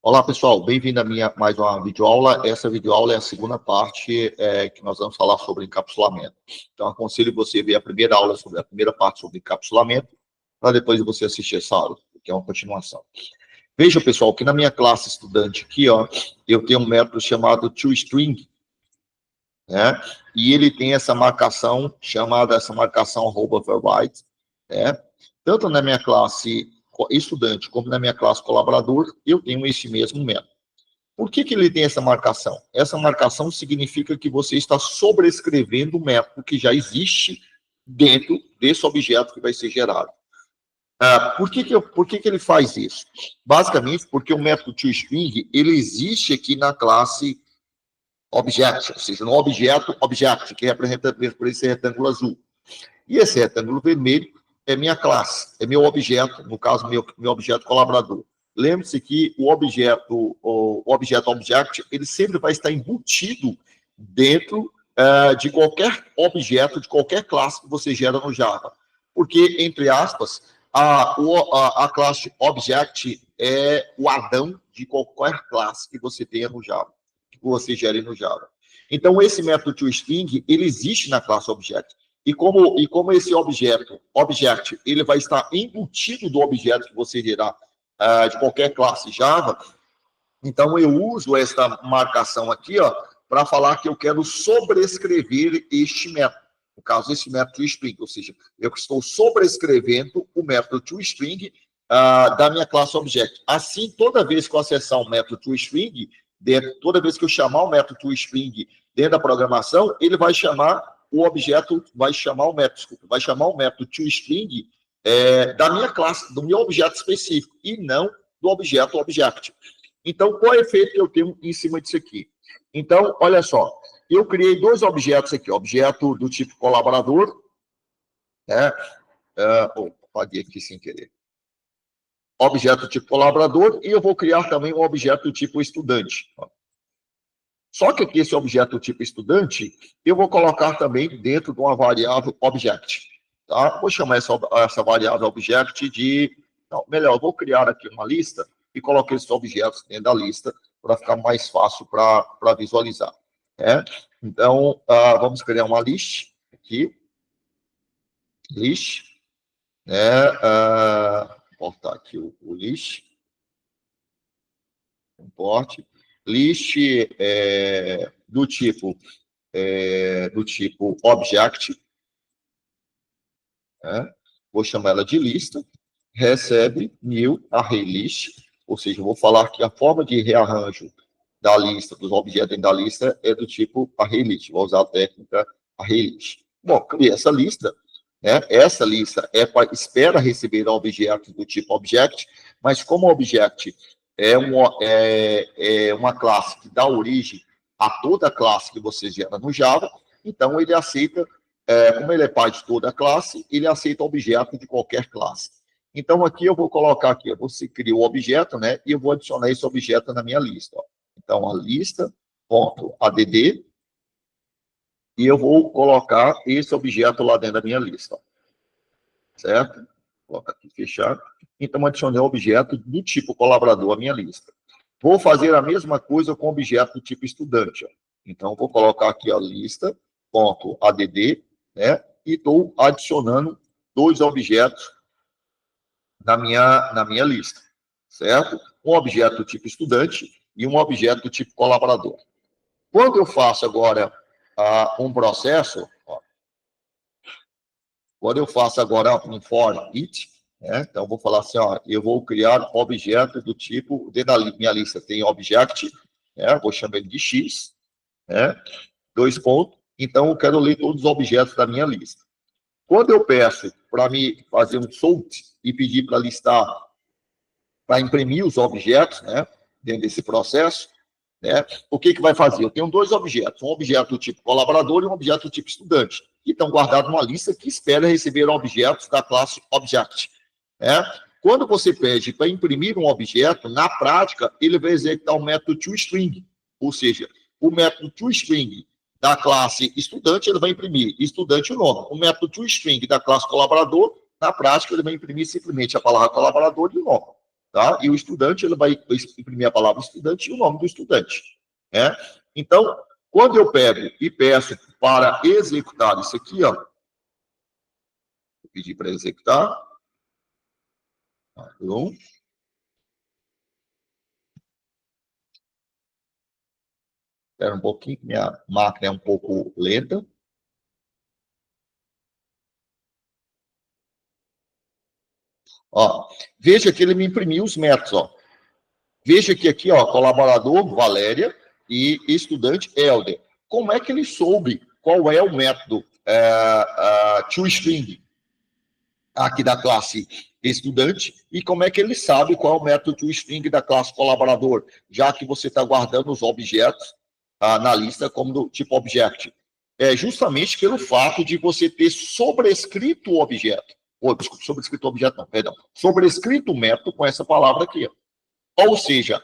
Olá, pessoal, bem-vindo a mais uma videoaula. Essa videoaula é a segunda parte que nós vamos falar sobre encapsulamento. Então, aconselho você ver a primeira aula sobre a primeira parte sobre encapsulamento, para depois você assistir essa aula, que é uma continuação. Veja, pessoal, que na minha classe estudante aqui, ó, eu tenho um método chamado toString, né? E ele tem essa marcação chamada @variety, né? Tanto na minha classe estudante como na minha classe colaborador, eu tenho esse mesmo método. Por que ele tem essa marcação? Essa marcação significa que você está sobrescrevendo o método que já existe dentro desse objeto que vai ser gerado. Por que ele faz isso? Basicamente, porque o método toString, ele existe aqui na classe Object, ou seja, no objeto Object, que representa por esse retângulo azul. E esse retângulo vermelho é minha classe, é meu objeto, no caso, meu objeto colaborador. Lembre-se que o objeto Object, ele sempre vai estar embutido dentro de qualquer objeto, de qualquer classe que você gera no Java. Porque, entre aspas, a classe Object é o Adão de qualquer classe que você tenha no Java, que você gere no Java. Então, esse método toString, ele existe na classe Object. E como esse Object, ele vai estar embutido do objeto que você gerar de qualquer classe Java, então eu uso essa marcação aqui, ó, para falar que eu quero sobrescrever este método. No caso, esse método toString, ou seja, eu estou sobrescrevendo o método toString da minha classe Object. Assim, toda vez que eu acessar o método toString, toda vez que eu chamar o método toString dentro da programação, ele vai chamar o objeto, vai chamar o método toString da minha classe, do meu objeto específico, e não do objeto Object. Então, qual é o efeito que eu tenho em cima disso aqui? Então, olha só, eu criei dois objetos aqui, objeto do tipo colaborador, né? Apaguei aqui sem querer. Objeto do tipo colaborador, e eu vou criar também um objeto do tipo estudante. Só que aqui esse objeto do tipo estudante, eu vou colocar também dentro de uma variável object. Tá? Vou chamar essa variável object de... Não, melhor, eu vou criar aqui uma lista e colocar esses objetos dentro da lista para ficar mais fácil para visualizar. Né? Então, vamos criar uma list aqui. List. Né? Vou botar aqui o list. Import. List do tipo object, né? Vou chamar ela de lista, recebe new array list, ou seja, eu vou falar que a forma de rearranjo da lista, dos objetos dentro da lista, é do tipo array list, vou usar a técnica array list. Bom, criei essa lista, né? Essa lista espera receber objetos do tipo object, mas como object é uma classe que dá origem a toda a classe que você gera no Java, então ele aceita, como ele é pai de toda a classe, ele aceita objeto de qualquer classe. Então, aqui eu vou colocar aqui, você cria o objeto, né, e eu vou adicionar esse objeto na minha lista. Ó. Então, a lista.add, e eu vou colocar esse objeto lá dentro da minha lista. Ó. Certo? Vou colocar aqui, fechar. Então, adicionei o objeto do tipo colaborador à minha lista. Vou fazer a mesma coisa com o objeto do tipo estudante. Ó. Então, vou colocar aqui a lista.add, né? E estou adicionando dois objetos na minha lista, certo? Um objeto do tipo estudante e um objeto do tipo colaborador. Quando eu faço agora um processo, ó, quando eu faço agora um for each, né? Então, vou falar assim, ó, eu vou criar objeto do tipo, dentro da minha lista tem object, né? Vou chamar ele de x, né? 2 pontos. Então, eu quero ler todos os objetos da minha lista. Quando eu peço para me fazer um sort e pedir para listar, para imprimir os objetos, né? Dentro desse processo, né? O que vai fazer? Eu tenho dois objetos, um objeto do tipo colaborador e um objeto do tipo estudante, que estão guardados numa lista que espera receber objetos da classe object. Né? Quando você pede para imprimir um objeto, na prática, ele vai executar o método toString, ou seja, o método toString da classe estudante, ele vai imprimir estudante e o nome. O método toString da classe colaborador, na prática, ele vai imprimir simplesmente a palavra colaborador e o nome. tá? E o estudante, ele vai imprimir a palavra estudante e o nome do estudante, né? Então, quando eu pego e peço para executar isso aqui, ó, vou pedir para executar, então, espera um pouquinho, que minha máquina é um pouco lenta. Ó, veja que ele me imprimiu os métodos, ó. Veja que aqui, ó, colaborador Valéria e estudante Helder. Como é que ele soube qual é o método toString aqui da classe estudante e como é que ele sabe qual é o método toString da classe colaborador, já que você está guardando os objetos na lista como do tipo object? É justamente pelo fato de você ter sobrescrito o objeto. Desculpa, sobrescrito o objeto não, perdão. Sobrescrito o método com essa palavra aqui. Ou seja,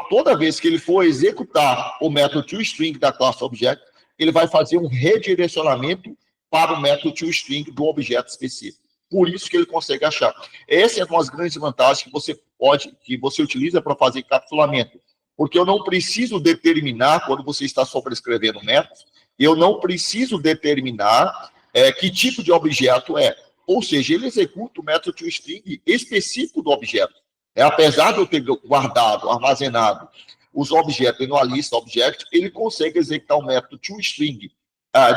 toda vez que ele for executar o método toString da classe object, ele vai fazer um redirecionamento para o método toString do objeto específico. Por isso que ele consegue achar. Essa é uma das grandes vantagens que você utiliza para fazer encapsulamento. Porque eu não preciso determinar, quando você está sobrescrevendo o método, eu não preciso determinar que tipo de objeto é. Ou seja, ele executa o método toString específico do objeto. Apesar de eu ter guardado, armazenado os objetos em uma lista object, ele consegue executar o método toString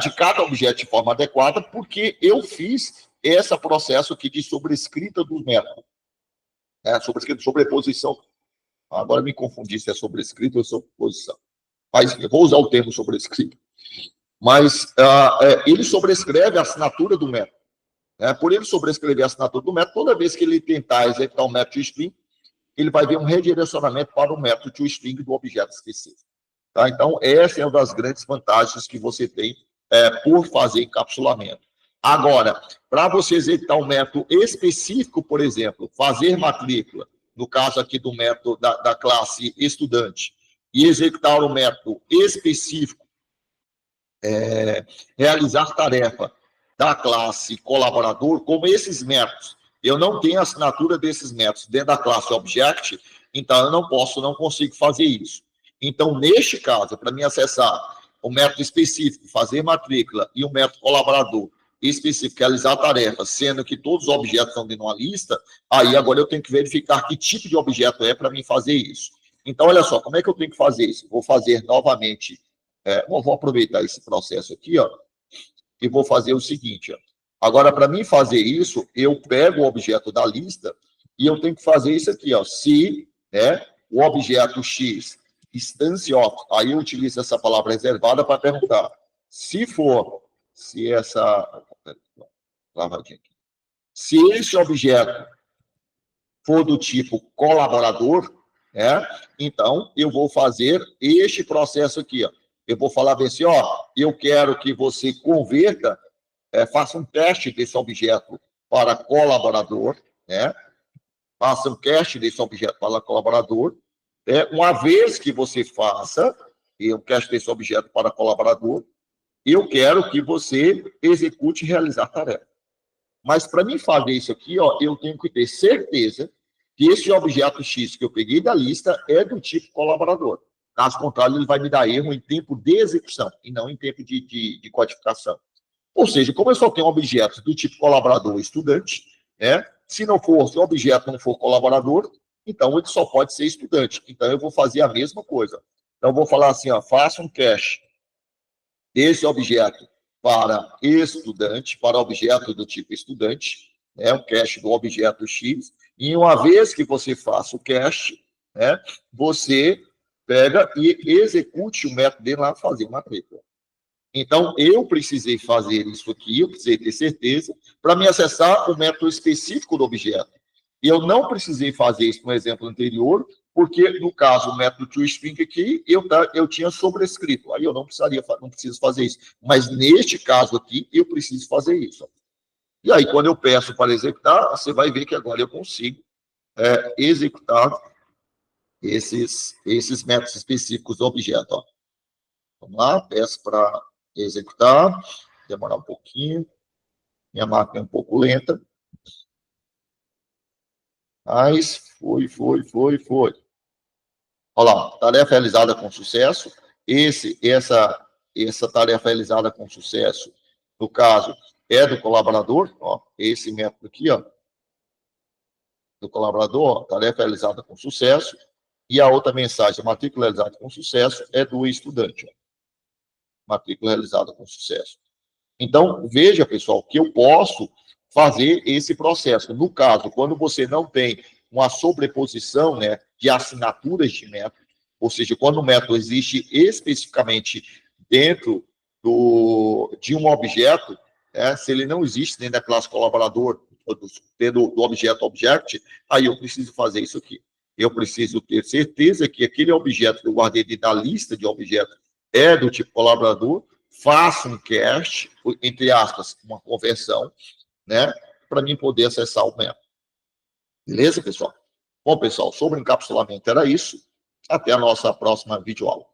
de cada objeto de forma adequada, porque eu fiz esse processo aqui de sobrescrita dos métodos. Sobreposição. Agora me confundi se é sobrescrita ou sobreposição. Mas eu vou usar o termo sobrescrito. Mas ele sobrescreve a assinatura do método. Por ele sobrescrever a assinatura do método, toda vez que ele tentar executar o método toString, ele vai ver um redirecionamento para o método toString do objeto específico. Tá? Então, essa é uma das grandes vantagens que você tem por fazer encapsulamento. Agora, para você executar um método específico, por exemplo, fazer matrícula, no caso aqui do método da classe estudante, e executar o método específico, realizar tarefa da classe colaborador, como esses métodos, eu não tenho a assinatura desses métodos dentro da classe object, então eu não consigo fazer isso. Então, neste caso, para mim acessar o método específico, fazer matrícula, e o método colaborador específico, realizar tarefa, sendo que todos os objetos estão dentro de uma lista, aí agora eu tenho que verificar que tipo de objeto é para mim fazer isso. Então, olha só, como é que eu tenho que fazer isso? Vou fazer novamente, vou aproveitar esse processo aqui, ó, e vou fazer o seguinte, ó. Agora, para mim fazer isso, eu pego o objeto da lista e eu tenho que fazer isso aqui, ó. Se o objeto X instance of, aí eu utilizo essa palavra reservada para perguntar se esse objeto for do tipo colaborador, então eu vou fazer este processo aqui, ó. Eu vou falar bem assim, ó, eu quero que você converta, faça um teste desse objeto para colaborador, faça um teste desse objeto para colaborador. Uma vez que você faça um teste desse objeto para colaborador, eu quero que você execute e realizar a tarefa. Mas para mim fazer isso aqui, ó, eu tenho que ter certeza que esse objeto X que eu peguei da lista é do tipo colaborador. Caso contrário, ele vai me dar erro em tempo de execução e não em tempo de codificação. Ou seja, como eu só tenho objetos do tipo colaborador estudante, se o objeto não for colaborador, então ele só pode ser estudante. Então eu vou fazer a mesma coisa. Então eu vou falar assim, ó, faça um cache desse objeto para estudante, para objeto do tipo estudante, um cache do objeto X, e uma vez que você faça o cache, você pega e execute o método dele lá fazer matrícula. Então, eu precisei fazer isso aqui, eu precisei ter certeza, para me acessar o método específico do objeto. E eu não precisei fazer isso no exemplo anterior, porque, no caso, o método toString aqui, eu tinha sobrescrito. Aí eu não preciso fazer isso. Mas, neste caso aqui, eu preciso fazer isso. E aí, quando eu peço para executar, você vai ver que agora eu consigo executar esses métodos específicos do objeto. Ó. Vamos lá, peço para executar, demorar um pouquinho, minha máquina é um pouco lenta. Mas foi. Olha lá, tarefa realizada com sucesso. Essa tarefa realizada com sucesso, no caso, é do colaborador, ó, esse método aqui, ó, do colaborador, ó, tarefa realizada com sucesso, e a outra mensagem, matrícula realizada com sucesso, é do estudante, ó, matrícula realizada com sucesso. Então, veja, pessoal, que eu posso fazer esse processo. No caso, quando você não tem uma sobreposição, né, de assinaturas de método, ou seja, quando o método existe especificamente dentro de um objeto, né, se ele não existe dentro da classe colaborador, do objeto object, aí eu preciso fazer isso aqui. Eu preciso ter certeza que aquele objeto que eu guardei dentro da lista de objetos é do tipo colaborador, faço um cast, entre aspas, uma conversão, né, para mim poder acessar o método. Beleza, pessoal? Bom, pessoal, sobre encapsulamento era isso. Até a nossa próxima videoaula.